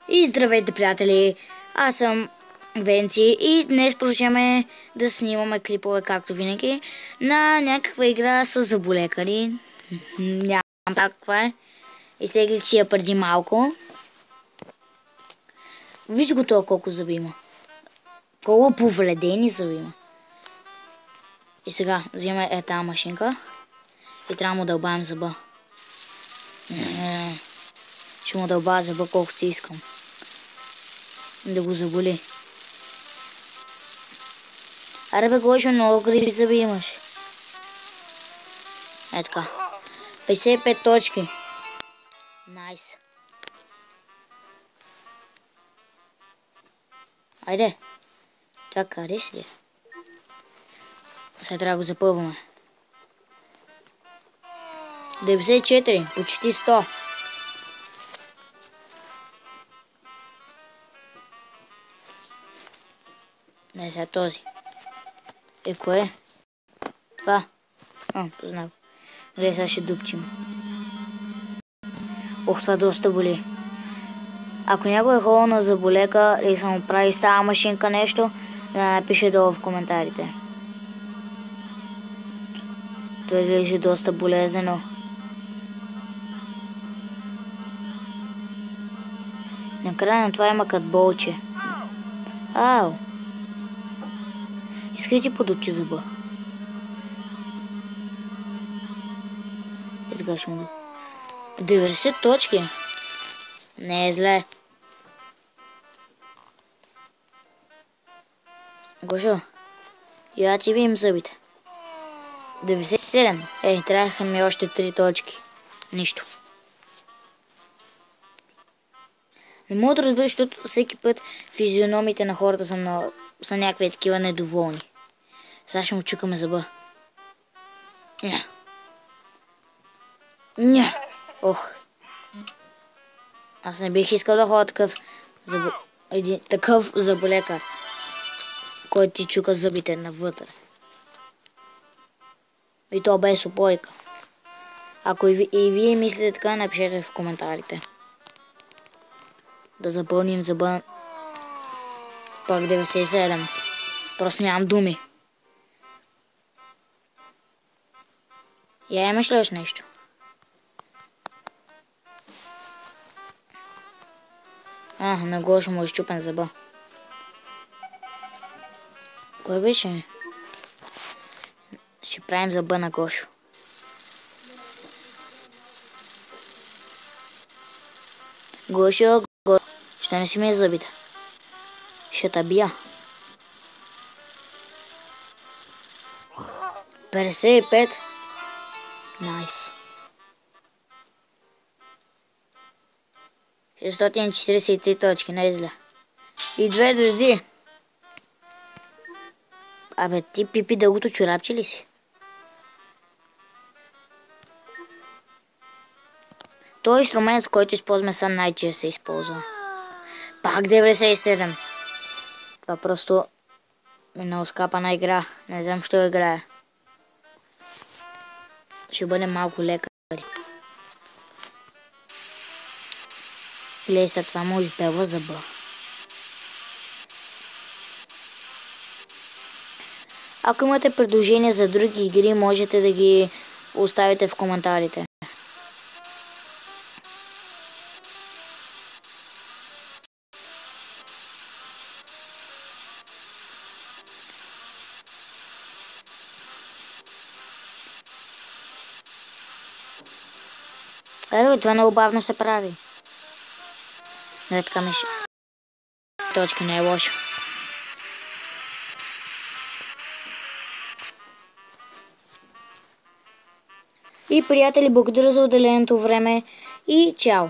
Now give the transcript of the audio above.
И здравейте, приятели! Аз съм Венци и днес продължаваме да снимаме клипове, както винаги, на някаква игра с заболекари. Нямам каква е. Изтеглих си я преди малко. Виж го това колко зъби има. Колко повредени зъби има. И сега взимаме тази машинка и трябва да му дълбаем зъба. Ще му дълбая зъба колкото си искам. Да го заболи. Аре бе, Гошо, много криви зъби имаш. Е така. 55 точки. Найс. Айде. Това къде си ли? Сега трябва да го запълваме. 94, почти 100. Не, сега този. Е, кое? Това. Познав. Гледай, сега ще дупчим. Ох, това доста боли. Ако някой е ходил на заболека или са му прави с тази машинка нещо, да напише долу в коментарите. Той изглежда доста болезнено. Накрая на това има катболче. Ау! Искай ти подупчи зъба. И така ще му да... 90 точки. Не е зле. Гошо, я ти видим зъбите. 97. Трябваха ми още 3 точки. Нищо. Не мога да разбера, защото всеки път физиономите на хората са някакви такива недоволни. Сега ще му чукаме зъба. Ня. Ох. Аз не бих искал да ходя такъв заболекар, който ти чука зъбите навътре. И то без опойка. Ако и вие мислите така, напишете в коментарите. Да запълним зъба. Пак 97. Просто нямам думи. Я имаш ли още нещо? На Гошо му е изчупен зъба. Кой беше? Ще правим зъба на Гошо. Гошо, ще не си ми зъбите. Ще те бия. 55. Найс. 643 точки, не е зле. И 2 звезди. Абе, ти пипи дългото чорапче ли си? Той инструмент, с който използваме, са най-често се използва. Пак 97. Това просто е много скапана игра. Не знам, що играе. Ще бъде малко лека. Гледай, сега това му избелва зъба. Ако имате предложения за други игри, можете да ги оставите в коментарите. Аре, това много бавно се прави. Не, така ми ще... Точка не е лошо. И, приятели, благодаря за отделеното време и чао!